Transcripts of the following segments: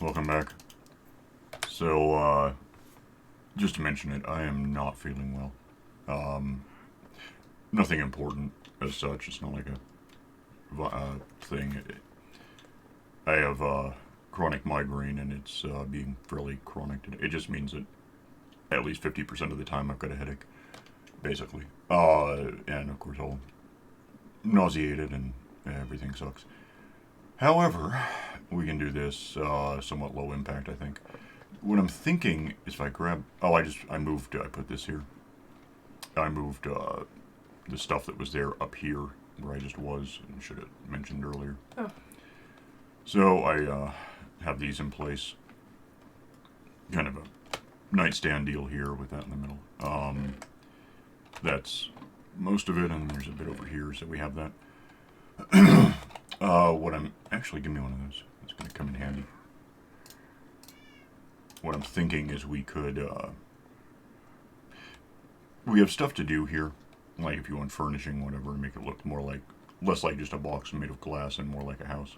welcome back. So, just to mention it, I am not feeling well. Nothing important as such. It's not like a thing. I have chronic migraine, and it's being fairly chronic today. It just means that at least 50% of the time I've got a headache, basically. And of course, all nauseated and everything sucks. However, we can do this somewhat low impact, I think. What I'm thinking is if I grab... Oh, I moved... I put this here. I moved the stuff that was there up here where I just was and should have mentioned earlier. Oh. So I have these in place. Kind of a nightstand deal here with that in the middle. That's most of it, and there's a bit over here, so we have that. What I'm... Actually, give me one of those. It's going to come in handy. What I'm thinking is we could... we have stuff to do here. Like if you want furnishing, whatever, and make it look more like... Less like just a box made of glass and more like a house.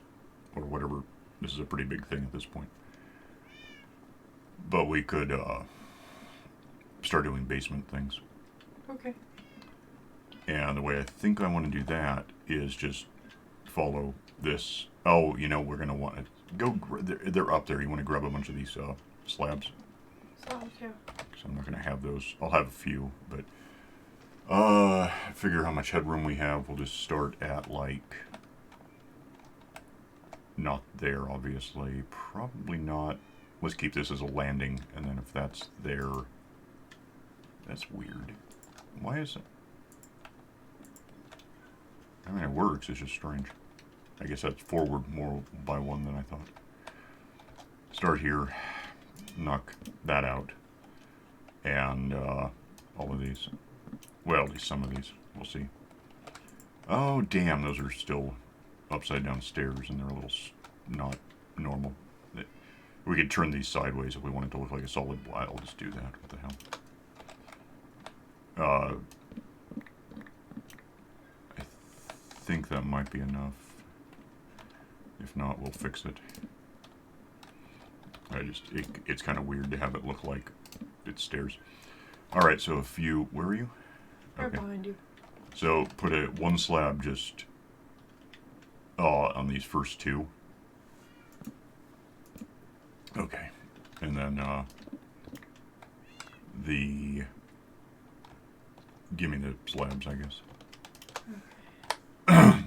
Or whatever. This is a pretty big thing at this point. But we could start doing basement things. Okay. And the way I think I want to do that is just follow this. Oh, you know, we're going to want to go... They're up there. You want to grab a bunch of these slabs. Slabs, yeah. So I'm not going to have those. I'll have a few, but... figure how much headroom we have. We'll just start at, like... Not there, obviously. Probably not. Let's keep this as a landing, and then if that's there... That's weird. Why is it... I mean, it works. It's just strange. I guess that's forward more by one than I thought. Start here. Knock that out. And, all of these. Well, at least some of these. We'll see. Oh, damn. Those are still upside down stairs, and they're a little not normal. We could turn these sideways if we want it to look like a solid block. I'll just do that. What the hell? I think that might be enough. If not, we'll fix it. It's kind of weird to have it look like it's stairs. Alright, so if you... Where are you? Right behind you. So put one slab just on these first two. Okay. And then give me the slabs, I guess. Okay.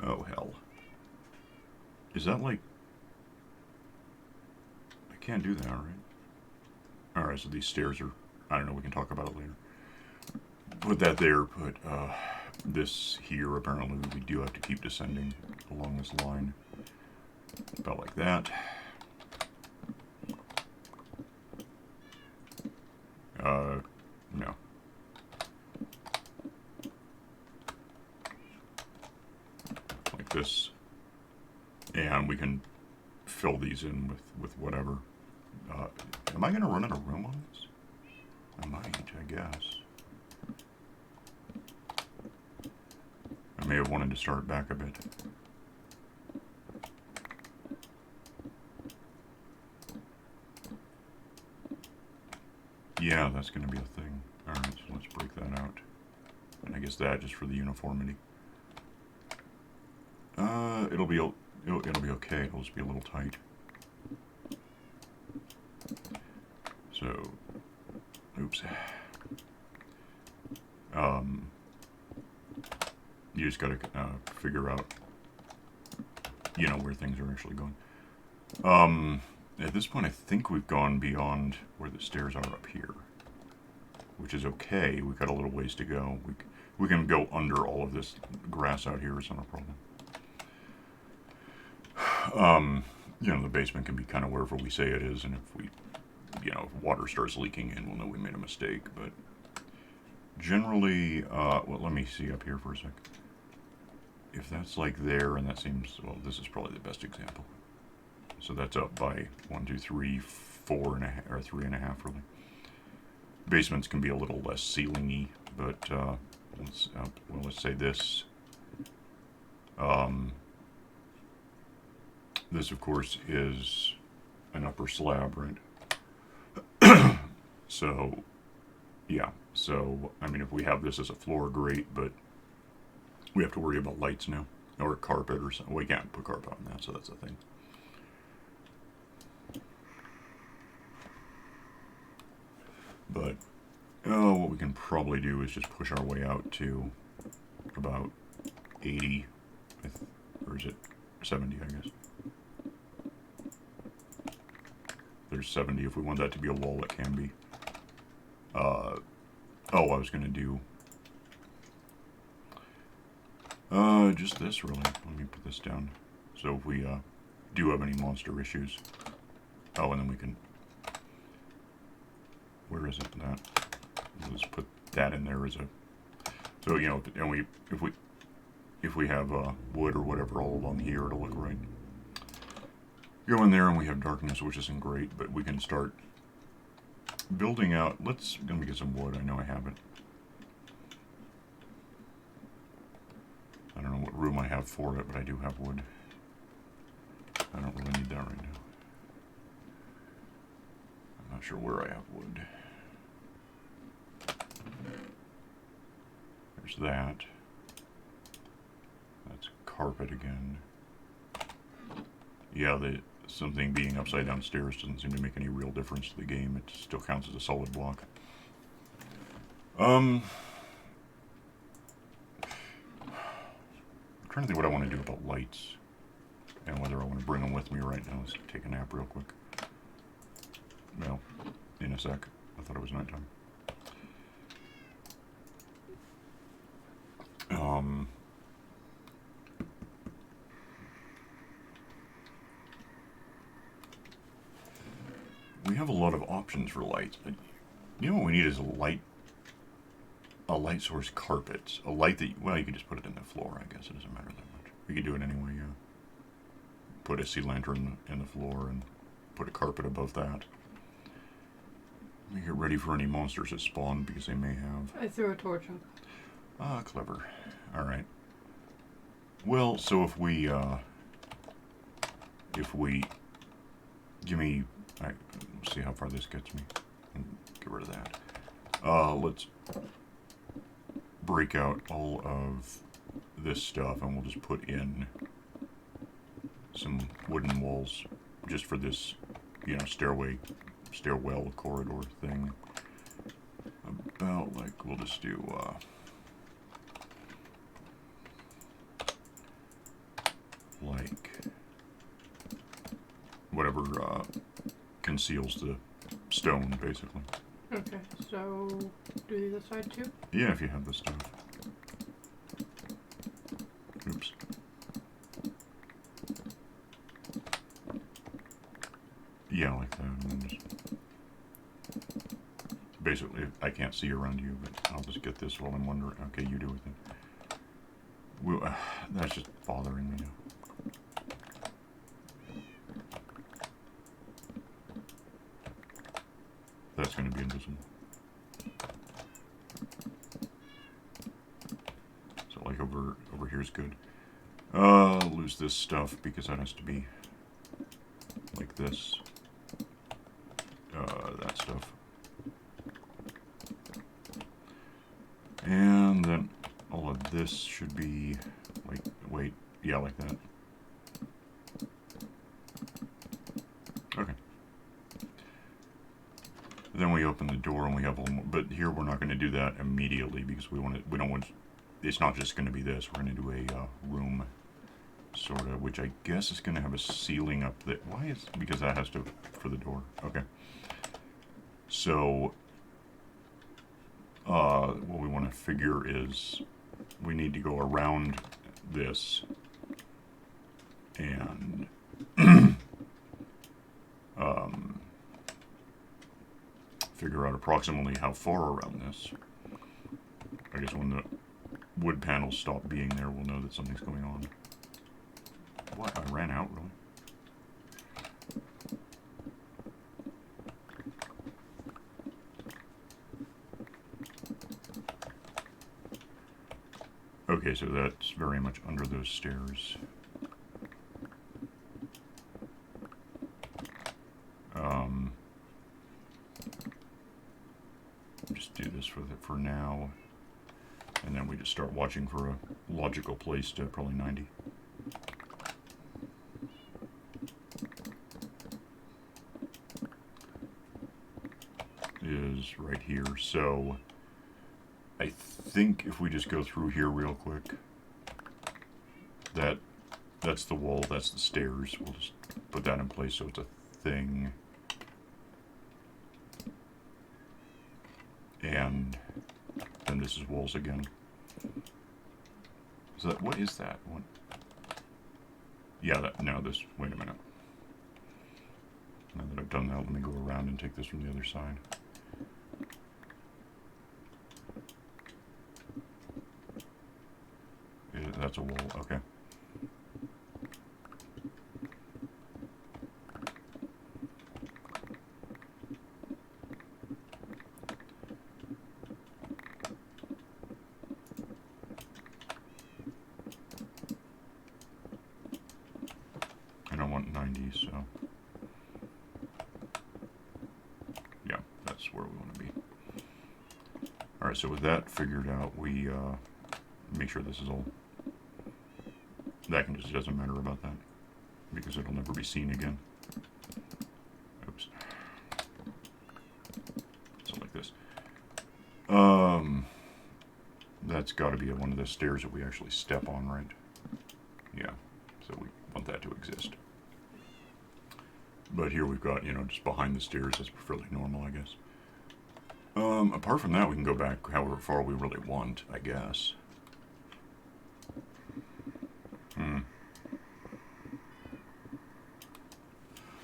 Oh, hell. Is that like... I can't do that, right? Alright, so these stairs are... I don't know, we can talk about it later. Put that there, put this here. Apparently we do have to keep descending along this line. About like that. No. Like this. And we can fill these in with whatever. Am I going to run out of room on this? I might, I guess. I may have wanted to start back a bit. Yeah, that's going to be a thing. Alright, so let's break that out. And I guess that just for the uniformity. It'll be okay. It'll just be a little tight. So, oops. You just gotta figure out, you know, where things are actually going. At this point, I think we've gone beyond where the stairs are up here, which is okay. We've got a little ways to go. We can go under all of this grass out here. It's not a problem. You know, the basement can be kind of wherever we say it is, and if we, you know, if water starts leaking in, we'll know we made a mistake. But generally, well, let me see up here for a sec. If that's like there, and that seems, well, this is probably the best example. So that's up by 1, 2, 3, 4 and a half, or 3.5 really. Basements can be a little less ceiling-y But let's say this. This, of course, is an upper slab, right? So, yeah. So, I mean, if we have this as a floor, great, but we have to worry about lights now. Or carpet or something. We can't put carpet on that, so that's a thing. But, what we can probably do is just push our way out to about 80, or is it 70, I guess. There's 70. If we want that to be a wall, it can be. I was going to do just this, really. Let me put this down. So if we do have any monster issues. Oh, and then we can... Where is it? That. Let's put that in there as a... So, you know, and if we have wood or whatever all along here, it'll look right. Go in there and we have darkness, which isn't great, but we can start building out. Let me get some wood. I know I have it. I don't know what room I have for it, but I do have wood. I don't really need that right now. I'm not sure where I have wood. There's that. That's carpet again. Yeah, something being upside down stairs doesn't seem to make any real difference to the game. It still counts as a solid block. I'm trying to think what I want to do about lights and whether I want to bring them with me right now. Let's take a nap real quick. Well, in a sec. I thought it was nighttime. We have a lot of options for lights, but you know what we need is a light source carpet. A light that, well, you can just put it in the floor, I guess. It doesn't matter that much. We could do it anyway, yeah. Put a sea lantern in the floor and put a carpet above that. Let me get ready for any monsters that spawn, because they may have. I threw a torch up. Ah, clever. Alright. Well, so if we give me, let's see how far this gets me, and get rid of that. Let's break out all of this stuff, and we'll just put in some wooden walls, just for this, you know, stairwell corridor thing. About, like, we'll just do, like, whatever conceals the stone, basically. Okay, so do the other side too? Yeah, if you have the stuff. Oops. Yeah, like that. And then just basically, I can't see around you, but I'll just get this while I'm wondering. Okay, you do it then. Well, that's just bothering me now. That's going to be invisible. So, like, over here is good. Lose this stuff because that has to be like this. That stuff. And then all of this should be like, wait, yeah, like that. Okay. Then we open the door and we have a little more, but here we're not going to do that immediately because we don't want, it's not just going to be this, we're going to do a room sort of, which I guess is going to have a ceiling up there. Why is, because that has to, for the door. Okay. So, what we want to figure is we need to go around this and figure out approximately how far around this. I guess when the wood panels stop being there, we'll know that something's going on. What? I ran out, really? Okay, so that's very much under those stairs. Just do this for now, and then we just start watching for a logical place to probably 90. Is right here. So I think if we just go through here real quick, that's the wall, that's the stairs. We'll just put that in place so it's a thing. And then this is walls again. So that, what is that? What? Yeah, this, wait a minute. Now that I've done that, let me go around and take this from the other side. That's a wall, okay. I don't want 90, so yeah, that's where we want to be. Alright, so with that figured out, we make sure this is all. That can just doesn't matter about that because it'll never be seen again. Oops. So like this. That's got to be one of the stairs that we actually step on, right? Yeah. So we want that to exist. But here we've got, just behind the stairs. That's fairly normal, I guess. Apart from that, we can go back however far we really want, I guess.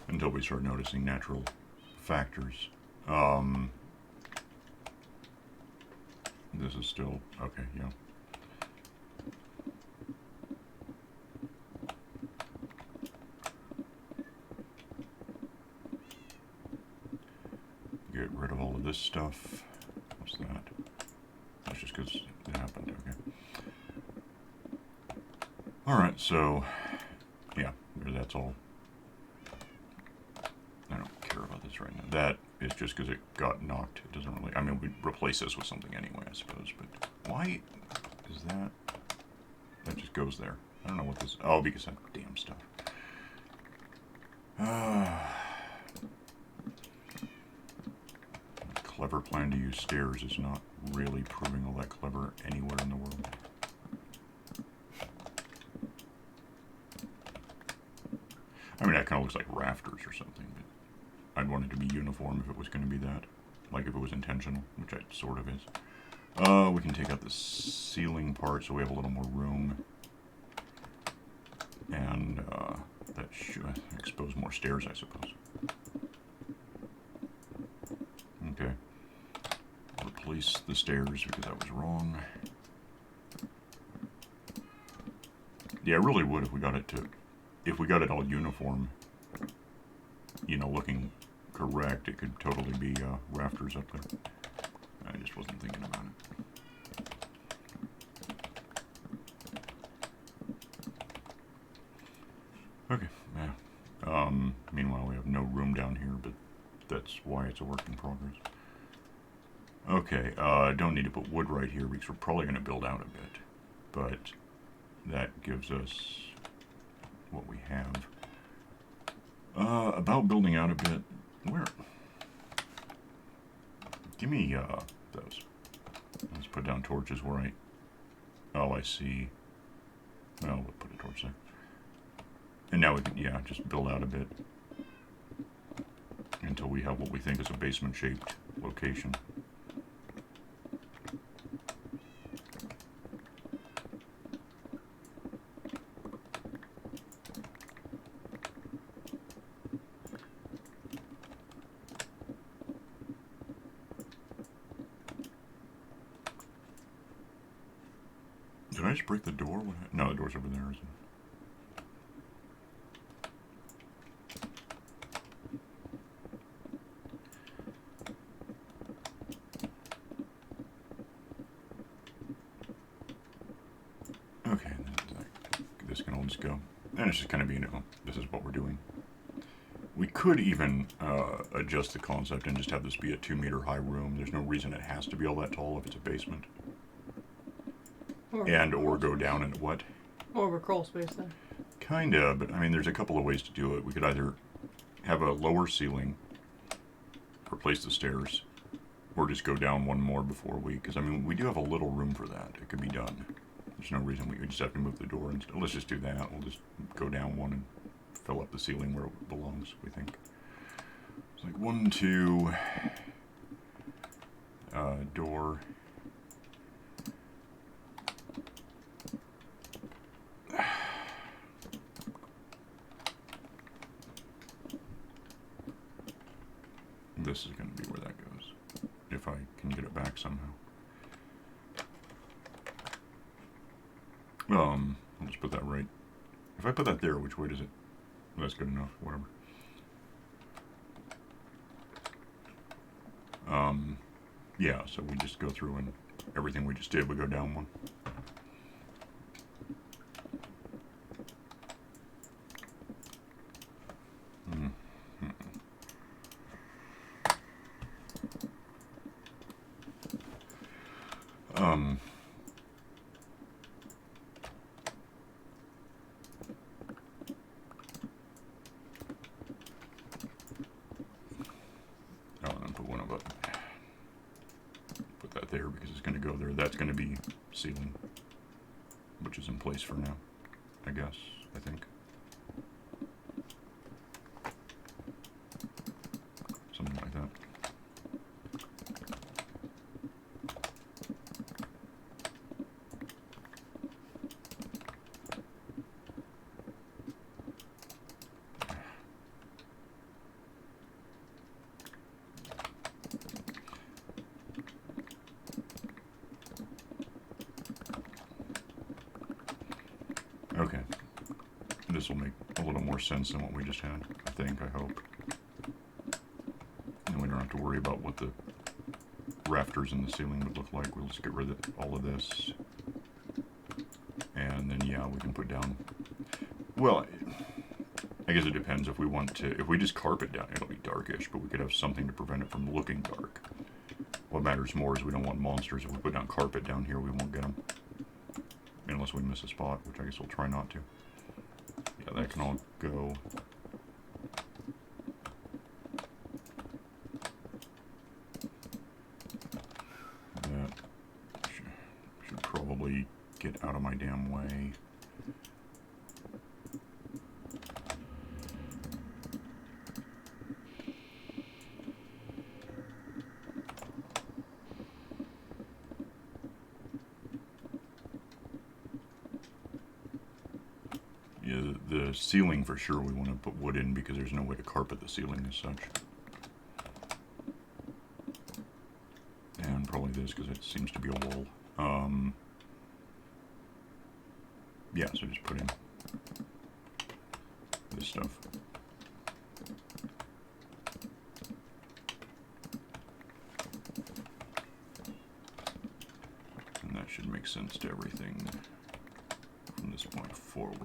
Until we start noticing natural factors. This is still, okay, yeah. Get rid of all of this stuff. What's that? That's just because it happened, okay. Alright, so, yeah, that's all. I don't care about this right now. That is just because it got knocked. It doesn't really, I mean, we'd replace this with something anyway, I suppose, but why is that? That just goes there. I don't know what this, oh, because that damn stuff. Clever plan to use stairs is not really proving all that clever anywhere in the world. I mean, that kind of looks like rafters or something, but I'd want it to be uniform if it was going to be that. Like if it was intentional, which it sort of is. We can take out the ceiling part so we have a little more room. And that should expose more stairs, I suppose. Okay. Replace the stairs because I was wrong. Yeah, I really would if we got it to... If we got it all uniform, looking correct, it could totally be rafters up there. I just wasn't thinking about it. Okay, yeah. Meanwhile, we have no room down here, but that's why it's a work in progress. Okay, don't need to put wood right here because we're probably going to build out a bit, but that gives us what we have. About building out a bit, where? Give me those. Let's put down torches where I... Oh, I see. Well, we'll put a torch there. And now we can, yeah, just build out a bit until we have what we think is a basement-shaped location. Did I just break the door? No, the door's over there, isn't it? ceilings go. And it's just kind of, this is what we're doing. We could even adjust the concept and just have this be a 2-meter high room. There's no reason it has to be all that tall if it's a basement. Or go down and what? More of a crawl space then. Kinda, but I mean, there's a couple of ways to do it. We could either have a lower ceiling, replace the stairs, or just go down one more before because I mean, we do have a little room for that. It could be done. There's no reason we just have to move the door. And let's just do that. We'll just go down one and fill up the ceiling where it belongs, we think. It's like 1, 2, door. This is going to be where that goes, if I can get it back somehow. I'll just put that right. If I put that there, which way does it? Well, that's good enough, whatever. Yeah, so we just go through and everything we just did, we go down one. There because it's going to go there. That's going to be ceiling, which is in place for now, I guess, I think. Something like that. Okay, this will make a little more sense than what we just had, I think, I hope. And we don't have to worry about what the rafters in the ceiling would look like. We'll just get rid of all of this. And then, yeah, we can put down... Well, I guess it depends if we want to... If we just carpet down, it'll be darkish, but we could have something to prevent it from looking dark. What matters more is we don't want monsters. If we put down carpet down here, we won't get them. Unless we miss a spot, which I guess we'll try not to. Yeah, that can all go. That should probably get out of my damn way. Yeah, the ceiling for sure we want to put wood in because there's no way to carpet the ceiling as such. And probably this because it seems to be a wall. Yeah, so just put in this stuff. And that should make sense to everything from this point forward.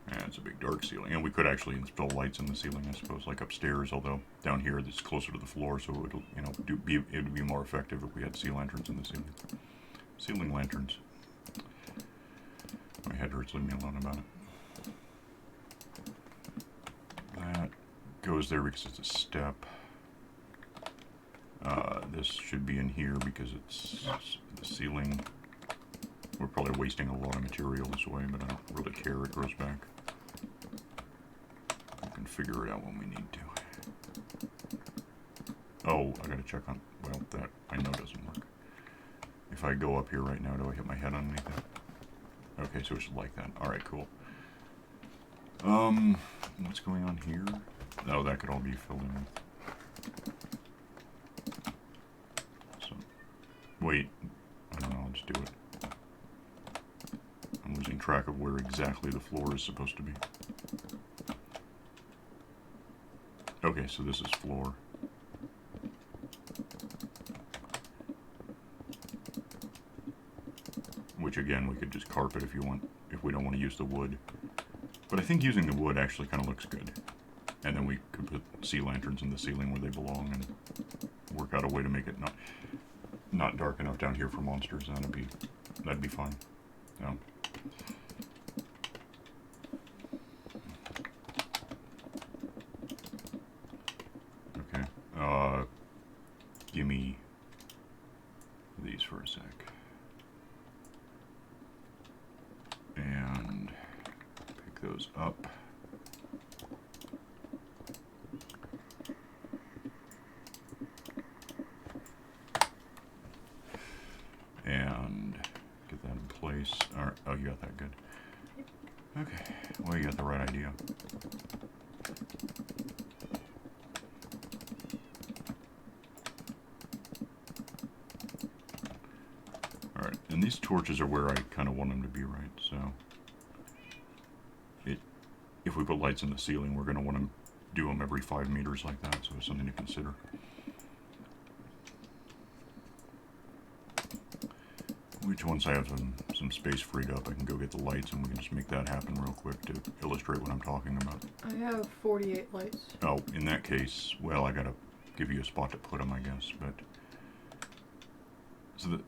And it's a big dark ceiling. And we could actually install lights in the ceiling, I suppose, like upstairs, although down here it's closer to the floor, so it'll, it would be more effective if we had sea lanterns in the ceiling. Ceiling lanterns. My head hurts, leave me alone about it. That goes there because it's a step. This should be in here because it's the ceiling. We're probably wasting a lot of material this way, but I don't really care. It grows back. We can figure it out when we need to. Oh, I gotta check on... Well, that I know doesn't work. If I go up here right now, do I hit my head underneath it? Okay, so it's like that. Alright, cool. What's going on here? Oh, that could all be filled in with... Wait. I don't know, I'll just do it. I'm losing track of where exactly the floor is supposed to be. Okay, so this is floor. Which which again, we could just carpet if you want, if we don't want to use the wood. But I think using the wood actually kind of looks good. And then we could put sea lanterns in the ceiling where they belong and work out a way to make it not dark enough down here for monsters. That'd be fine. Yeah. Okay. Give me these for a sec. And pick those up. And get that in place. All right. Oh, you got that good. Okay. Well, you got the right idea. Alright, and these torches are where I kind of want them to be, right? So, if we put lights in the ceiling, we're going to want to do them every 5 meters like that, so it's something to consider. Which once I have some space freed up, I can go get the lights and we can just make that happen real quick to illustrate what I'm talking about. I have 48 lights. Oh, in that case, well, I gotta give you a spot to put them, I guess, but... So the...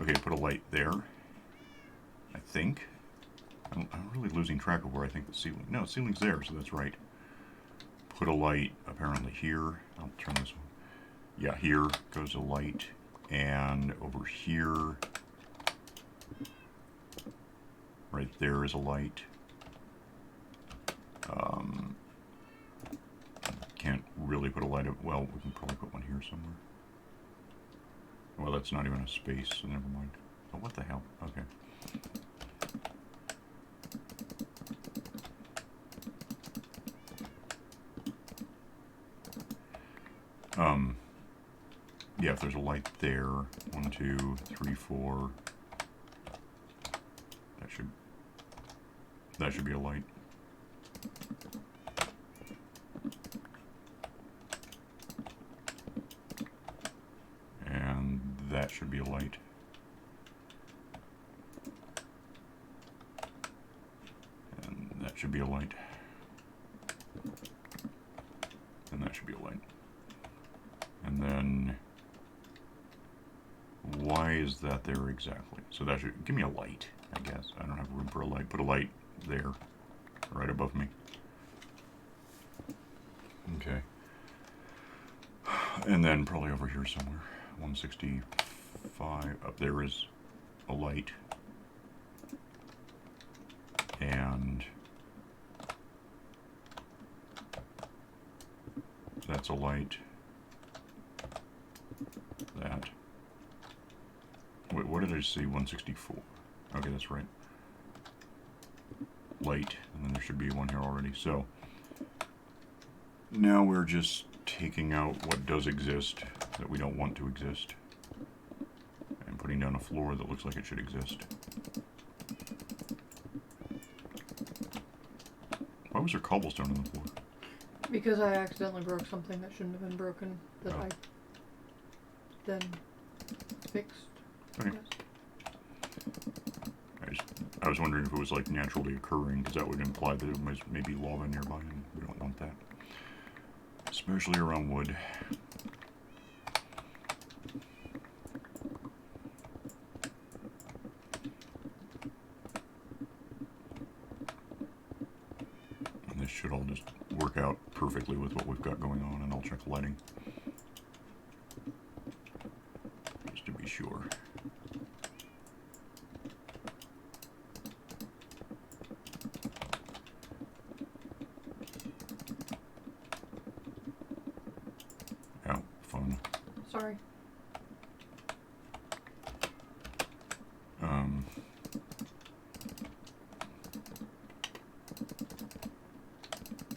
Okay, put a light there, I think. I'm really losing track of where I think the ceiling... No, the ceiling's there, so that's right. Put a light, apparently here. I'll turn this one. Yeah, here goes a light, and over here, right there is a light. Can't really put a light up. Well, we can probably put one here somewhere. Well, that's not even a space, so never mind. Oh, what the hell? Okay. Yeah, if there's a light there, 1, 2, 3, 4, that should be a light. And that should be a light. And that should be a light. And that should be a light. And then... Why is that there exactly? So that should... Give me a light, I guess. I don't have room for a light. Put a light there, right above me. Okay. And then probably over here somewhere. 165. Up there is a light. And... that's a light. That. Wait, what did I see? 164. Okay, that's right. Light, and then there should be one here already. So, now we're just taking out what does exist that we don't want to exist, and putting down a floor that looks like it should exist. Why was there cobblestone on the floor? Because I accidentally broke something that shouldn't have been broken, that I then fixed. Okay. I was wondering if it was like naturally occurring, because that would imply that it was maybe lava nearby, and we don't want that. Especially around wood. And this should all just work out perfectly with what we've got going on, and I'll check lighting. Just to be sure. Sorry.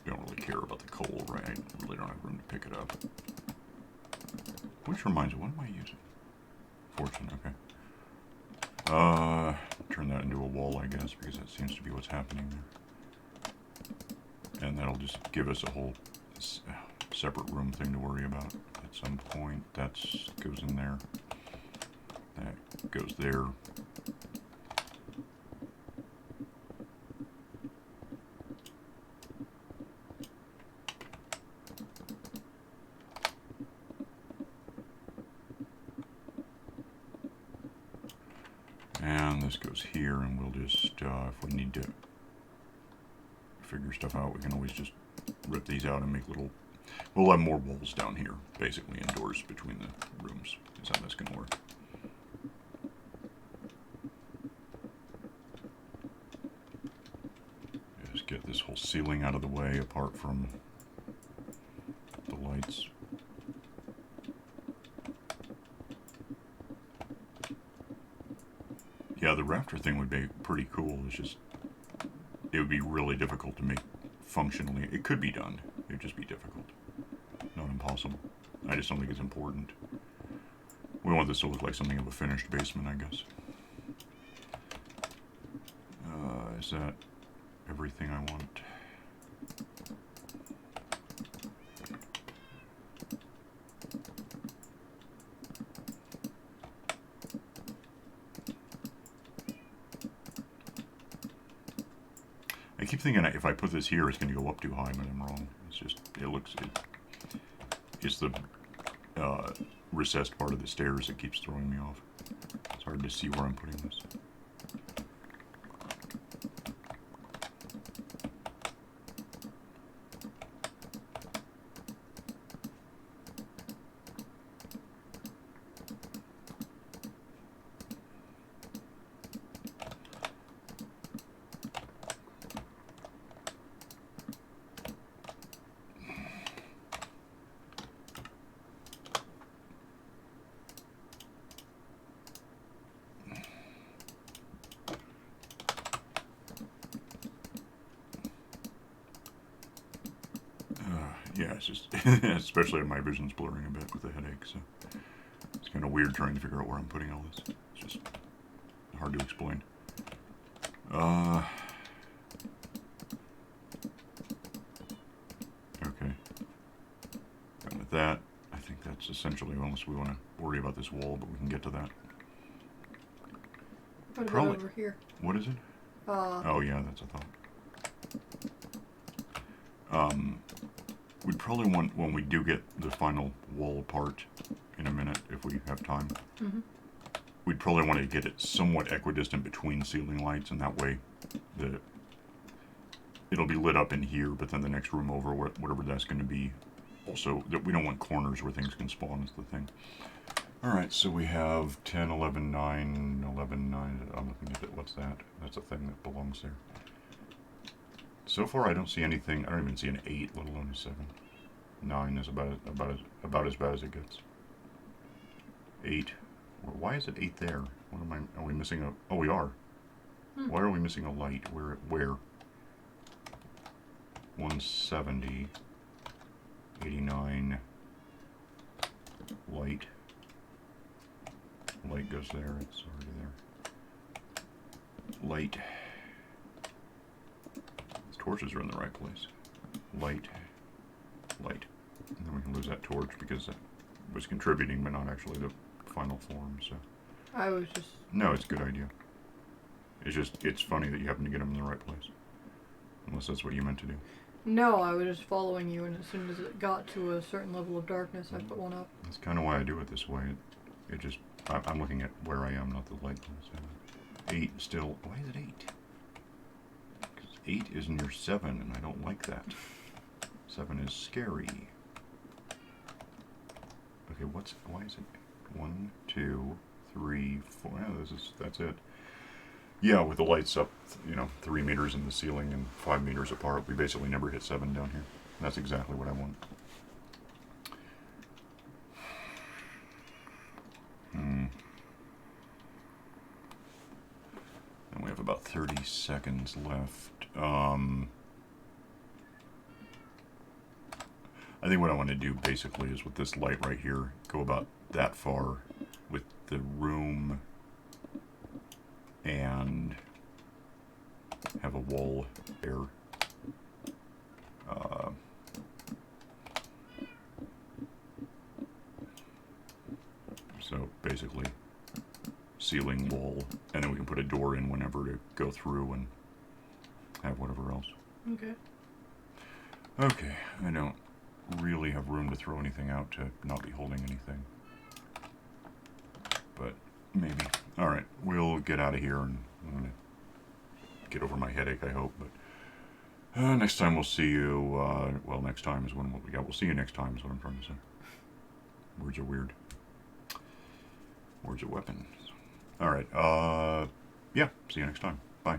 Don't really care about the coal, right? Really don't have room to pick it up. Which reminds me, what am I using? Fortune, okay. Turn that into a wall, I guess, because that seems to be what's happening there. And that'll just give us a whole separate room thing to worry about at some point. That goes in there. That goes there. And this goes here, and we'll just, if we need to figure stuff out, we can always just rip these out and make little, we'll have more walls down here, basically indoors between the rooms, is how that's going to work. Just get this whole ceiling out of the way, apart from the lights. Yeah, the rafter thing would be pretty cool. It's just, it would be really difficult to make functionally. It could be done. It would just be difficult. Not impossible. I just don't think it's important. We want this to look like something of a finished basement, I guess. Is that everything I want? I keep thinking if I put this here, it's going to go up too high, but I'm wrong. It's just, it's the recessed part of the stairs that keeps throwing me off. It's hard to see where I'm putting this. Yeah, it's just, especially my vision's blurring a bit with the headache, so it's kind of weird trying to figure out where I'm putting all this. It's just hard to explain. Okay. And with that, I think that's essentially, unless we want to worry about this wall, but we can get to that. What about over here? What is it? Oh yeah, that's a thought. We'd probably want, when we do get the final wall apart in a minute, if we have time, we'd probably want to get it somewhat equidistant between ceiling lights, and that way it'll be lit up in here, but then the next room over, whatever that's going to be, also, that we don't want corners where things can spawn is the thing. Alright, so we have 10, 11, 9, 11, 9, I'm looking at it, what's that? That's a thing that belongs there. So far, I don't see anything. I don't even see an 8, let alone a 7. 9 is about as bad as it gets. 8. Why is it 8 there? What am I? Are we missing a? Oh, we are. Why are we missing a light? Where? 170. 89. Light. Light goes there. It's already there. Light. Torches are in the right place. Light. Light. And then we can lose that torch because that was contributing but not actually the final form, so. I was just... No, it's a good idea. It's just, it's funny that you happen to get them in the right place. Unless that's what you meant to do. No, I was just following you, and as soon as it got to a certain level of darkness, I put one up. That's kind of why I do it this way. It just, I'm looking at where I am, not the light. So 8 still, why is it 8? 8 is near 7, and I don't like that. 7 is scary. Okay, why is it 1, 2, 3, 4? Yeah, that's it. Yeah, with the lights up, 3 meters in the ceiling and 5 meters apart, we basically never hit 7 down here. That's exactly what I want. And we have about 30 seconds left. I think what I want to do basically is with this light right here, go about that far with the room and have a wall there. So basically ceiling wall, and then we can put a door in whenever to go through and have whatever else. Okay. Okay, I don't really have room to throw anything out to not be holding anything. But maybe. Alright, we'll get out of here, and I'm going to get over my headache, I hope. But next time we'll see you, well, next time is when we'll see you next time is what I'm trying to say. Words are weird. Words are weapons. Alright, yeah, see you next time. Bye.